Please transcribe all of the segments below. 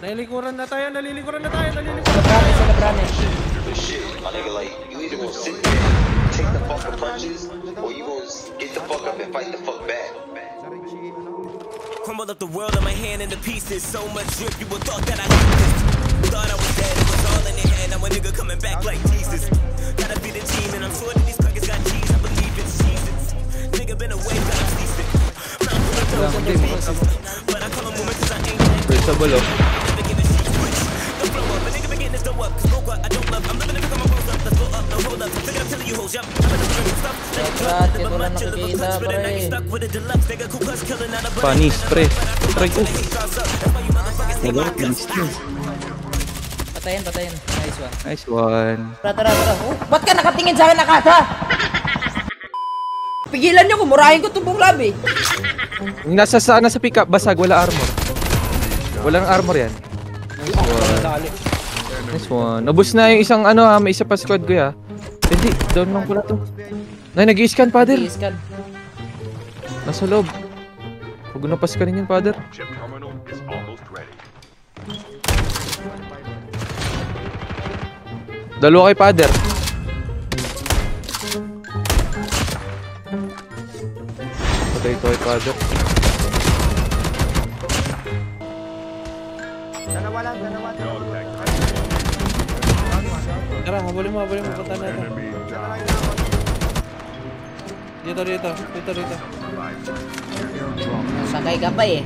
Nalilikuran na tayo, nalilikuran na tayo. Celebrane. Shit, my nigga, like, you either gonna sit there, take the fucking punches, or you gonna get the fuck up and fight the fuck back. Crumbled up the world in my hand into pieces. So much drip, you would thought that I did this. Thought I was dead, it was all in their head. Now a nigga coming back like Jesus. Gotta be the team, and I'm sure that these crackers got cheese. I believe it's Jesus. Nigga been away, but I'm ceasing. But I call him woman cause I ain't that. Wait, sa balo. Never get the sheet switch. Don't blow up, a nigga been getting this dough up. Cause smoke what I don't love. I'm living to pick up my rolls up. Let's blow up, no hold up. Think I'm telling you hoes, yup. I'm gonna do stuff. Let it drop, Ito but lang much of a nakikita, clutch. But I get stuck with a deluxe. Nigga, cool cuss killing out of butter. Panis, pre. Try ko. Patayin. Nice one. Nice one. Tara. Oh, ba't ka nakatingin sa akin na kasa? Pigilan nyo, kumurahin ko itong buklab eh. Nasa pick-up, basag, wala armor. Walang armor yan. Nice one. Nabus na yung isang ano ha, may isa pa squad ko ya. Hindi, down lang pala to. Nag-i-scan, father. Nag-i-scan. Nasa loob. Huwag na paskanin yun, father. Chip terminal is almost ready. Dalawa kay father. Patay ito kay father. Tara, habulin mo, punta na ito. Enemy down. Dito. Sakay ka pa eh.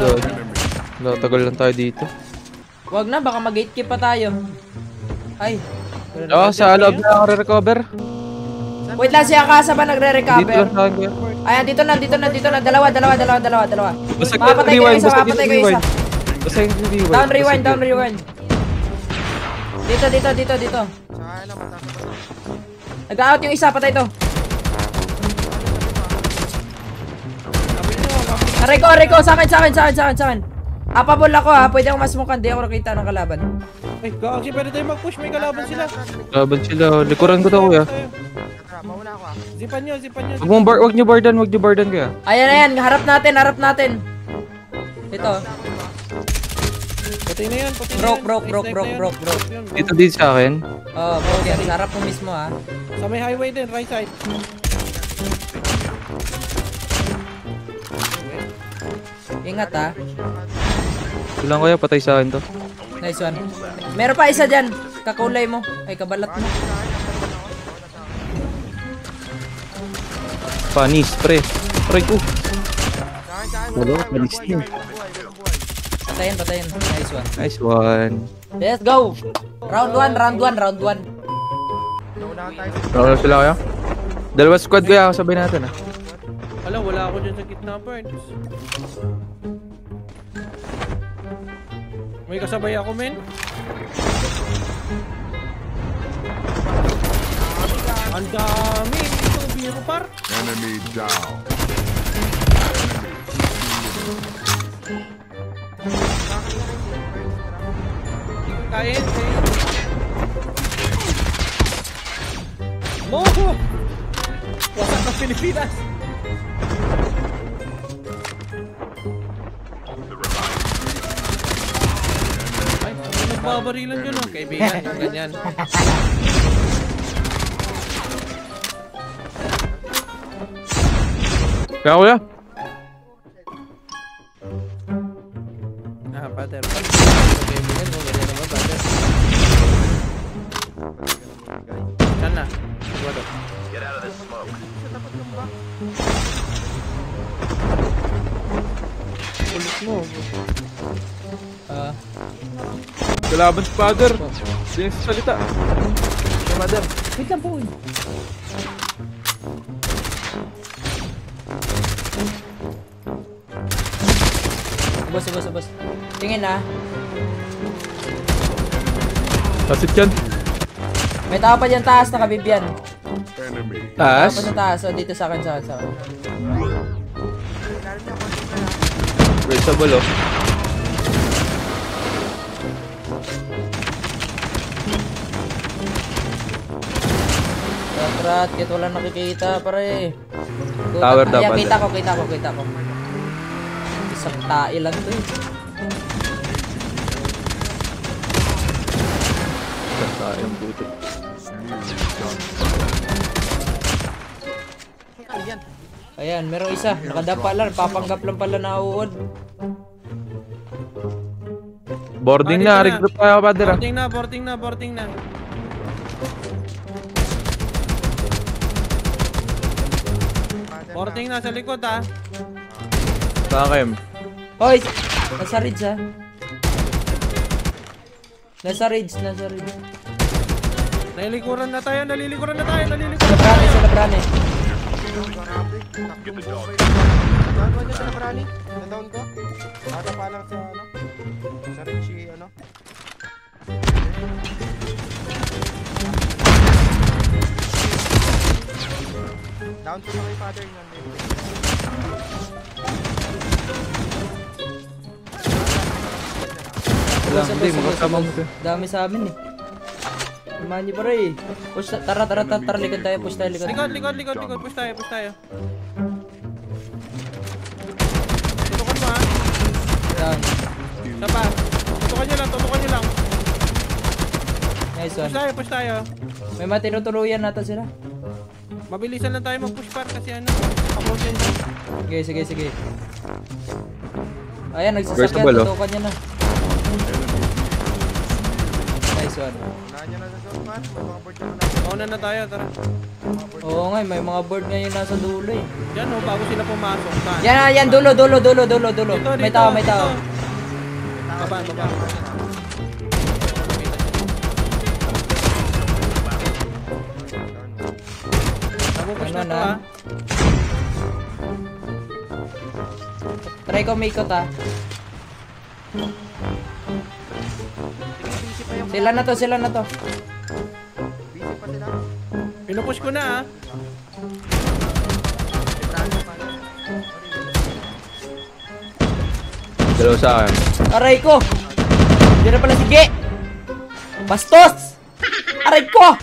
Doon. Tagal lang tayo dito. Wag na, baka mag-gatekeep pa tayo. Ay. Sa loob na ako re-recover. Wait lang, si Akasa ba Dito nagre-recover? lang sa akin. Ayan, dito na. Dalawa. Basag Mapatay ko yung isa, mapatay ko yung isa. Basag yung rewind. Down rewind. Dito. Nag-out yung isa, patay to. Reko, sa akin. Apabol ako ha, pwede akong masmukan, di ako nakita ng kalaban. Ay, gagi, pwede tayo mag-push, may kalaban sila. Laban sila. Likuran ko to kuya. Zipan nyo. Wag nyo bardan kuya. Ayan, harap natin. Ito. Patay na yan. Broke. Dito sa akin. Oh, broke yan. Harap mo mismo ha. Sa may highway din, right side. Ingat ha. Ilang kuya, patay sa akin to. Nice one. Meron pa isa dyan. Kakulay mo. Ay, kabalat mo. Panis, pre. Try ko. Dalawa, panis din. Patayin. Nice one. Let's go. Round 1. Wala sila kaya? Dalawa squad kaya sabay natin ah. Wala ako dyan sa gitna, Burns. May kasabay ako, men. Ang dami. Itong biro, par. Enemy down. Kain. Mo! Wasak ng Pilipinas. Ay, nagbabarilan dyan oh. Kaibigan, yung ganyan. Kaya kuya? Father. Kaibigan mo, ganyan naman, father. Saan na? Siguro. Get out of this smoke. Ulit mo. Kalaban si father. Sino sa salita? Father. Wait lang po. Boss. Tingin na. Kasit yan. May tao pa dyan taas, nakabibyan. Enemy. Taas? Tao pa dyan taas. So, dito sa akin. Reachable oh. Rat, kahit wala nakikita, pare. Tower daw, Ayan, Father. kita ko. Isang tae lang to eh. Sayang puto. Ayan, meron isa. Nakadapa lang. Papanggap lang pala na uod. Boarding Ah, na, dito na. regroup tayo, Father. ah. Porting na. Porting na sa likod ha. Sa akin. Hoy! Nasa ridge ha. Nasa ridge. Nalilikuran na tayo. Sa labrane. Get the dog. Down mo dyan sa naprani. Na-down ko. Bata pa lang sa ano. Sa Richie ano. Down ko na kay Father yun. Wala, hindi, makasama mo siya. Dami sa amin eh. Samahan niyo pare eh. Push, tara, likod tayo. Push tayo, likod. Likod. Push tayo. Tutukan mo ha. Down. Isa pa. Tutukan nyo lang. Nice one. Push tayo. May matinutuluyan nata sila. Mabilisan lang tayo mag-push par kasi ano. Approach yun. Sige. Ayan, nagsasakyan. Versatile, oh. Tutukan niya na. Nice one. Unahan niya na sa zone man. May mga board na Mauna na tayo, tara. Oo nga, may mga board ngayon nasa dulo eh. Yan o, bago sila pumasok. Saan? Yan, dulo. Dito, May tao. Baba. Nabupush na Ano to na? ha. Try ko umikot ah. Sila na to. busy pa sila. Pinupush ko na ha. Dalawa sa akin. Aray ko! Diyan na pala si Ge! Bastos! Aray ko!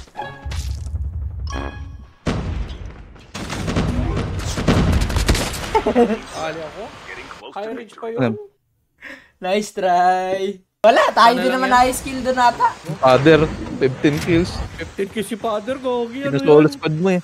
Ali ako. High reach pa Ano? yun. Nice try! Wala, tayo din naman high skill doon ata. Father, 15 kills. 15 kills si Father, Gogi. Ano Sinusolo yan? squad mo eh.